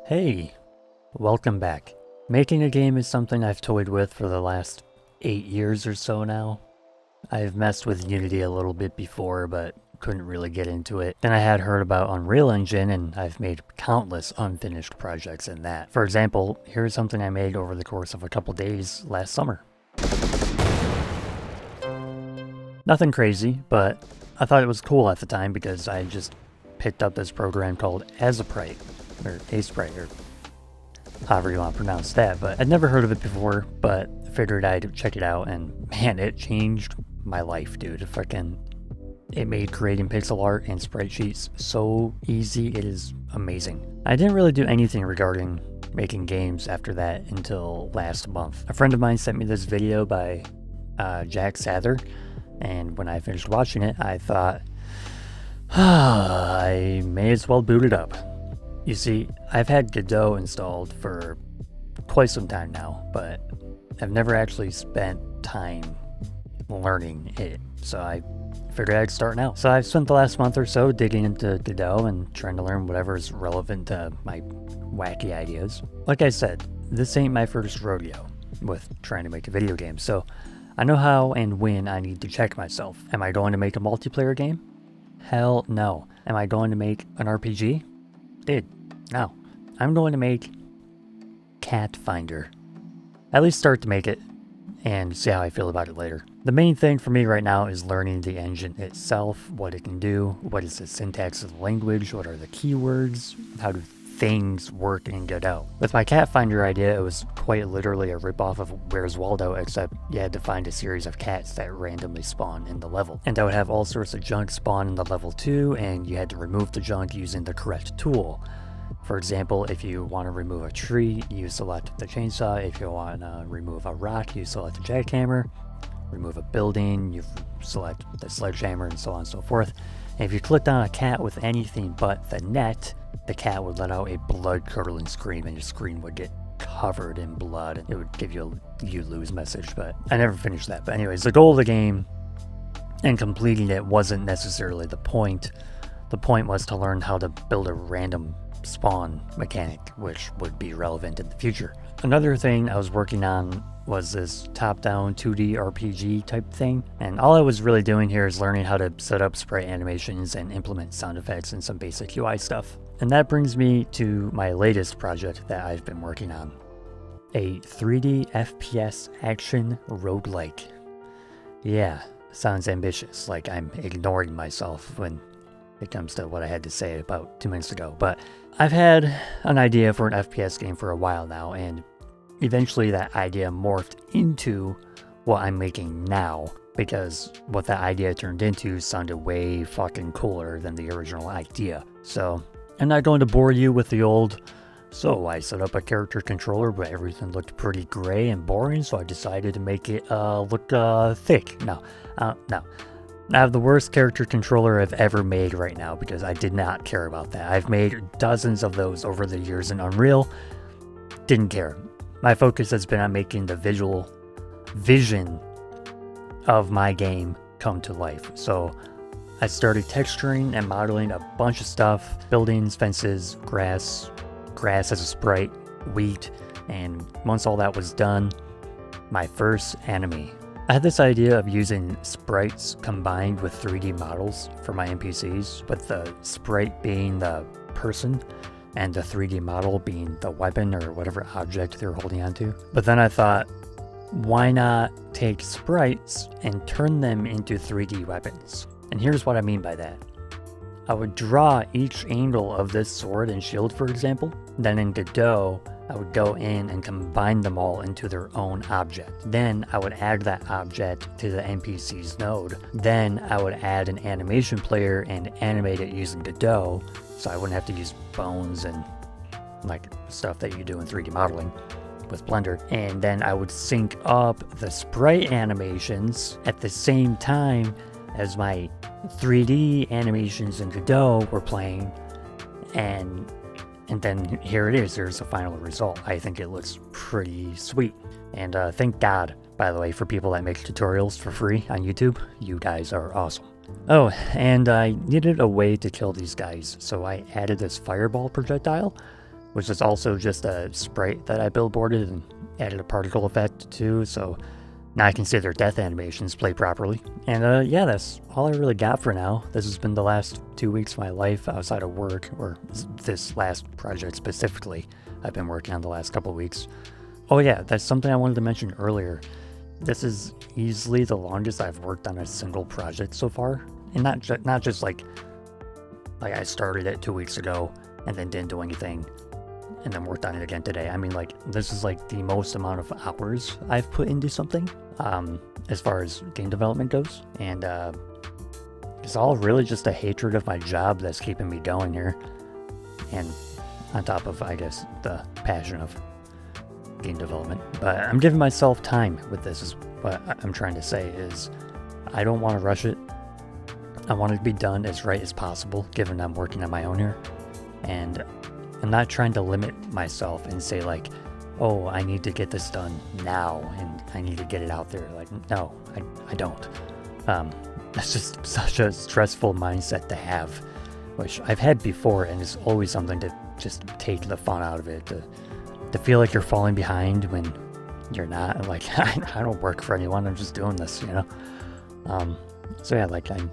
Hey, welcome back. Making a game is something I've toyed with for the last 8 years or so now. I've messed with Unity a little bit before, but couldn't really get into it. Then I had heard about Unreal Engine, and I've made countless unfinished projects in that. For example, here's something I made over the course of a couple days last summer. Nothing crazy, but I thought it was cool at the time because I just picked up this program called Asprite, or Asprite, or however you want to pronounce that, but I'd never heard of it before, but figured I'd check it out, and man, it changed my life, dude. It made creating pixel art and sprite sheets so easy, it is amazing. I didn't really do anything regarding making games after that until last month. A friend of mine sent me this video by Jack Sather, and when I finished watching it, I thought, I may as well boot it up. You see, I've had Godot installed for quite some time now, but I've never actually spent time learning it, so I figured I'd start now. So I've spent the last month or so digging into Godot and trying to learn whatever is relevant to my wacky ideas. Like I said, this ain't my first rodeo with trying to make a video game, so I know how and when I need to check myself. Am I going to make a multiplayer game? Hell no. Am I going to make an RPG? Dude, no. I'm going to make Cat Finder. At least start to make it and see how I feel about it later. The main thing for me right now is learning the engine itself, what it can do, what is the syntax of the language, what are the keywords, how do things work in Godot. With my Cat Finder idea, it was quite literally a ripoff of Where's Waldo, except you had to find a series of cats that randomly spawn in the level. And I would have all sorts of junk spawn in the level too, and you had to remove the junk using the correct tool. For example, if you want to remove a tree, you select the chainsaw. If you want to remove a rock, you select the jackhammer. Remove a building, you select the sledgehammer, and so on and so forth. And if you clicked on a cat with anything but the net, the cat would let out a blood-curdling scream, and your screen would get covered in blood, and it would give you a "you lose" message, but I never finished that. But anyways, the goal of the game and completing it wasn't necessarily the point. The point was to learn how to build a random spawn mechanic, which would be relevant in the future. Another thing I was working on was this top-down 2D RPG type thing, and all I was really doing here is learning how to set up sprite animations and implement sound effects and some basic UI stuff. And that brings me to my latest project that I've been working on. A 3D FPS action roguelike. Yeah, sounds ambitious, like I'm ignoring myself when it comes to what I had to say about 2 minutes ago, but I've had an idea for an FPS game for a while now, and eventually that idea morphed into what I'm making now, because what that idea turned into sounded way fucking cooler than the original idea. So I'm not going to bore you with the old, so I set up a character controller, but everything looked pretty gray and boring, so I decided to make it look thick. No. I have the worst character controller I've ever made right now because I did not care about that. I've made dozens of those over the years in Unreal. Didn't care. My focus has been on making the visual vision of my game come to life. So I started texturing and modeling a bunch of stuff. Buildings, fences, grass as a sprite, wheat, and once all that was done, my first enemy. I had this idea of using sprites combined with 3D models for my NPCs, with the sprite being the person and the 3D model being the weapon or whatever object they're holding onto. But then I thought, why not take sprites and turn them into 3D weapons? And here's what I mean by that. I would draw each angle of this sword and shield, for example. Then in Godot, I would go in and combine them all into their own object. Then I would add that object to the NPC's node. Then I would add an animation player and animate it using Godot, so I wouldn't have to use bones and like stuff that you do in 3D modeling with Blender. And then I would sync up the sprite animations at the same time as my 3D animations in Godot were playing, and then here it is, there's the final result. I think it looks pretty sweet. And thank God, by the way, for people that make tutorials for free on YouTube. You guys are awesome. Oh, and I needed a way to kill these guys, so I added this fireball projectile which is also just a sprite that I billboarded and added a particle effect to, so now I can see their death animations play properly. And yeah, that's all I really got for now. This has been the last 2 weeks of my life outside of work, or this last project specifically I've been working on the last couple weeks. Oh yeah, that's something I wanted to mention earlier. This is easily the longest I've worked on a single project so far, and not just like I started it 2 weeks ago and then didn't do anything and then worked on it again today. I mean, like, this is like the most amount of hours I've put into something as far as game development goes, and it's all really just a hatred of my job that's keeping me going here, and on top of, I guess, the passion of game development. But I'm giving myself time with this, is what I'm trying to say, is I don't want to rush it. I want it to be done as right as possible, given I'm working on my own here, and I'm not trying to limit myself and say like, oh, I need to get this done now and I need to get it out there. Like, no, I don't. That's just such a stressful mindset to have, which I've had before, and it's always something to just take the fun out of it, to feel like you're falling behind when you're not. Like, I don't work for anyone, I'm just doing this, you know? So yeah, like, I'm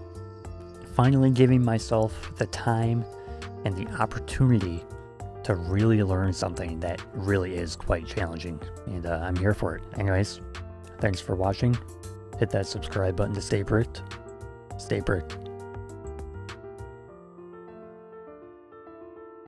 finally giving myself the time and the opportunity to really learn something that really is quite challenging, and I'm here for it. Anyways, thanks for watching. Hit that subscribe button to stay bricked. Stay bricked.